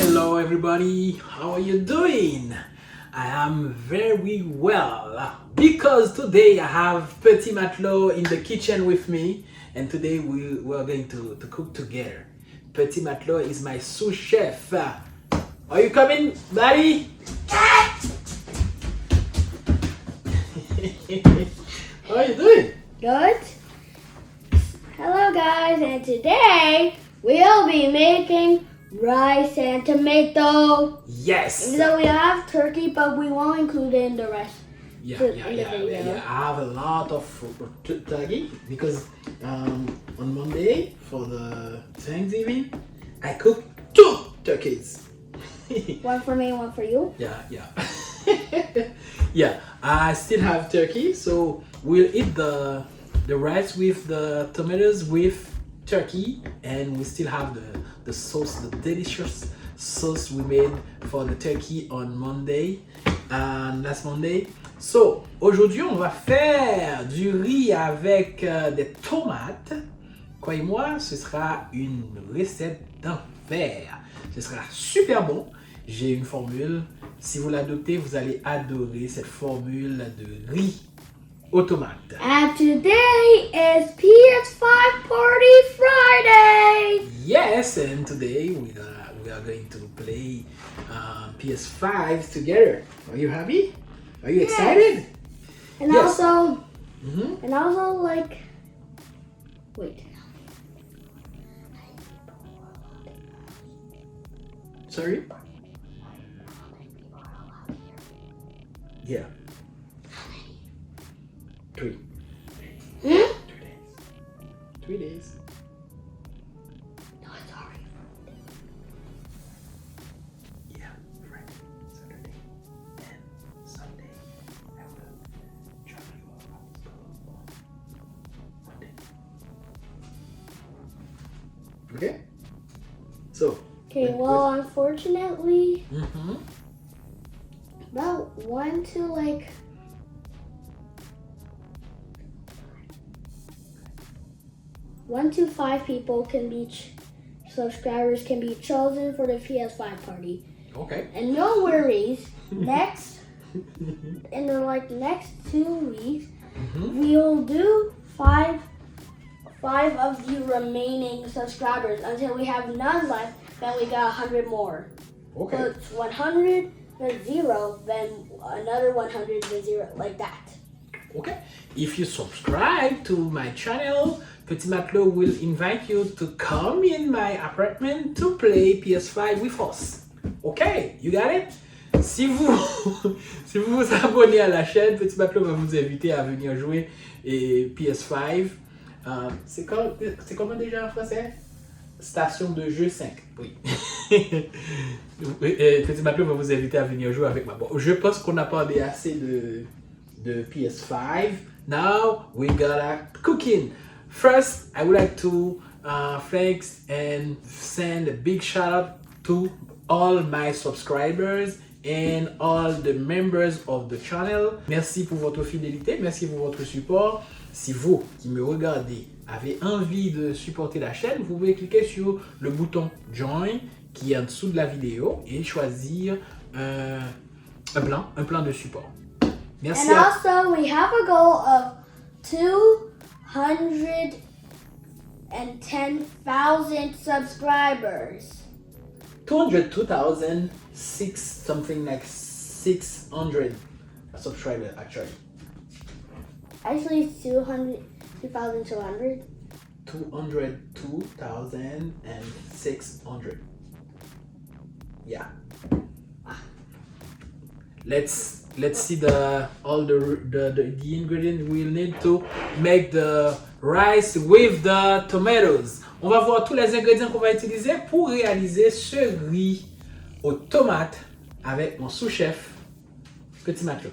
Hello everybody, how are you doing? I am very well because today I have Petit Matelot in the kitchen with me, and today we are going to cook together. Petit Matelot is my sous chef. Are you coming, buddy? How are you doing? Good. Hello guys, and today we'll be making rice and tomato. Yes. Even though we have turkey, but we won't include it in the rest. Yeah. I have a lot of turkey because on Monday for the Thanksgiving, I cooked 2 turkeys. One for me, one for you. Yeah. Yeah, I still have turkey, so we'll eat the rice with the tomatoes with turkey, and we still have the sauce, the delicious sauce we made for the turkey on Monday, last Monday. So aujourd'hui on va faire du riz avec des tomates. Croyez-moi, ce sera une recette d'enfer. Ce sera super bon. J'ai une formule. Si vous l'adoptez, vous allez adorer cette formule de riz aux tomates. And today is PS5 Party Friday. Yes, and today we are going to play PS5 together. Are you happy? Are you excited? And Yes. also, Mm-hmm. and also like, wait. Sorry? Yeah. 3. 3 days. 3 days. No, it's already. Yeah, Friday, Saturday, and Sunday. I will travel you around on Monday. Okay? So. Okay, well, unfortunately, Mm-hmm. about 1 to 5 people can be subscribers can be chosen for the PS5 party. Okay. And no worries, next in the next 2 weeks, Mm-hmm. we'll do five of the remaining subscribers until we have none left. Then we got 100 more. Okay. So it's 100, then 0, then another 100, then 0, like that. Okay. If you subscribe to my channel, Petit Matelot will invite you to come in my apartment to play PS5 with us. Okay, you got it? Si vous vous abonnez à la chaîne, Petit Matelot va vous inviter à venir jouer et PS5. C'est comment déjà en français? Station de jeu 5. Oui. Petit Matelot va vous inviter à venir jouer avec moi. Bon, je pense qu'on a parlé assez de PS5. Now we gotta cooking. First, I would like to thanks and send a big shout out to all my subscribers and all the members of the channel. Merci pour votre fidélité, merci pour votre support. Si vous qui me regardez avez envie de supporter la chaîne, vous pouvez cliquer sur le bouton Join qui est en dessous de la vidéo et choisir un plan de support. Merci. And also, we have a goal of 210,000 subscribers. 202,000, something like 600 subscribers actually. Actually, it's 2,200. 202,600. Yeah. Let's see all the ingredients we'll need to make the rice with the tomatoes. On va voir tous les ingrédients qu'on va utiliser pour réaliser ce riz aux tomates avec mon sous-chef Petit Matelot.